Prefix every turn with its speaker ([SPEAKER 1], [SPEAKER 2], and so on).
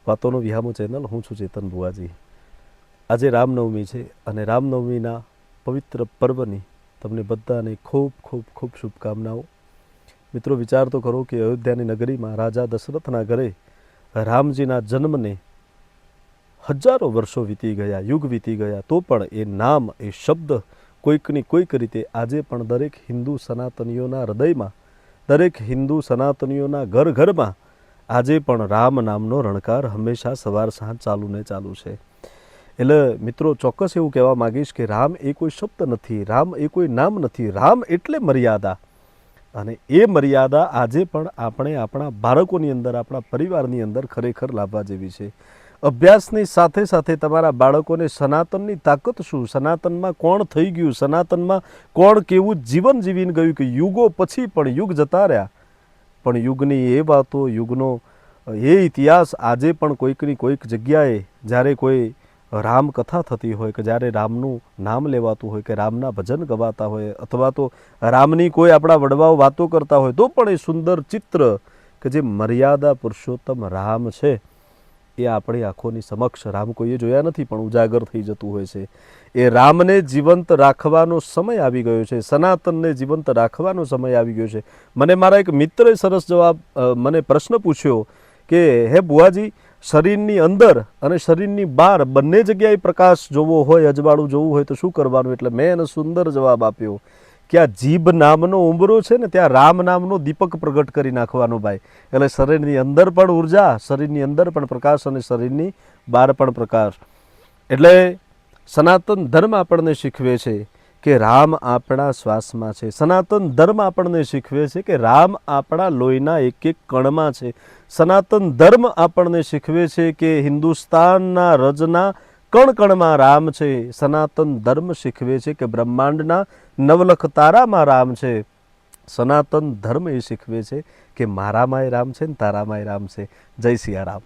[SPEAKER 1] વાતોનો વિહામો channel, હું છું ચેતન બુઆજી। આજે રામનવમી છે અને રામનવમીના પવિત્ર પર્વની તમને બધાને ખૂબ ખૂબ ખૂબ શુભકામનાઓ। મિત્રો, વિચાર તો કરો કે અયોધ્યાની નગરીમાં રાજા દશરથના ઘરે રામજીના જન્મને હજારો વર્ષો વીતી ગયા, યુગ વીતી ગયા, તો પણ એ નામ, એ શબ્દ કોઈકની કોઈક રીતે આજે પણ દરેક હિન્દુ સનાતનીઓના હૃદયમાં, દરેક હિન્દુ સનાતનીઓના ઘર ઘરમાં આજે પણ રામ નામનો રણકાર હંમેશા સવાર સાંજ ચાલુ ને ચાલુ છે। એટલે મિત્રો, ચોક્કસ એવું કહેવા માગીશ કે રામ એ કોઈ શબ્દ નથી, રામ એ કોઈ નામ નથી, રામ એટલે મર્યાદા। અને એ મર્યાદા આજે પણ આપણે આપણા બાળકોની અંદર, આપણા પરિવારની અંદર ખરેખર લાવવા જેવી છે। અભ્યાસની સાથે સાથે તમારા બાળકોને સનાતનની તાકાત શું, સનાતનમાં કોણ થઈ ગયું, સનાતનમાં કોણ કેવું જીવન જીવીને ગયું કે યુગો પછી પણ, યુગ જતા રહ્યા પણ યુગની એ વાતો, યુગનો એ ઇતિહાસ આજે પણ કોઈકની કોઈક જગ્યાએ જ્યારે કોઈ રામકથા થતી હોય, કે જ્યારે રામનું નામ લેવાતું હોય, કે રામના ભજન ગવાતા હોય, અથવા તો રામની કોઈ આપણા વડવાઓ વાતો કરતા હોય, તો પણ એ સુંદર ચિત્ર કે જે મર્યાદા પુરુષોત્તમ રામ છે એ આપણી આંખોની સમક્ષ, રામ કોઈએ જોયા નથી પણ ઉજાગર થઈ જતું હોય છે। એ રામને જીવંત રાખવાનો સમય આવી ગયો છે, સનાતનને જીવંત રાખવાનો સમય આવી ગયો છે। મને મારા એક મિત્રએ સરસ જવાબ, મને પ્રશ્ન પૂછ્યો કે હે બુઆજી, શરીરની અંદર અને શરીરની બહાર બંને જગ્યાએ પ્રકાશ જોવો હોય, અજવાળું જોવું હોય તો શું કરવાનું? એટલે મેં એને સુંદર જવાબ આપ્યો કે આ જીભ નામનો ઉંબરો છે ને, ત્યાં રામ નામનો દીપક પ્રગટ કરી નાખવાનો ભાઈ। એટલે શરીરની અંદર પણ ઉર્જા, શરીરની અંદર પણ પ્રકાશ અને શરીરની બહાર પણ પ્રકાશ। એટલે સનાતન ધર્મ આપણને શીખવે છે કે રામ આપણા શ્વાસમાં છે, સનાતન ધર્મ આપણને શીખવે છે કે રામ આપણા લોહીના એક એક કણમાં છે, સનાતન ધર્મ આપણને શીખવે છે કે હિન્દુસ્તાનના રજના કણ કણમાં રામ છે, સનાતન ધર્મ શીખવે છે કે બ્રહ્માંડના નવલખ તારામાં રામ છે, સનાતન ધર્મ એ શીખવે છે કે મારામાંય રામ છે ને તારામાંય રામ છે। જય સિયા રામ।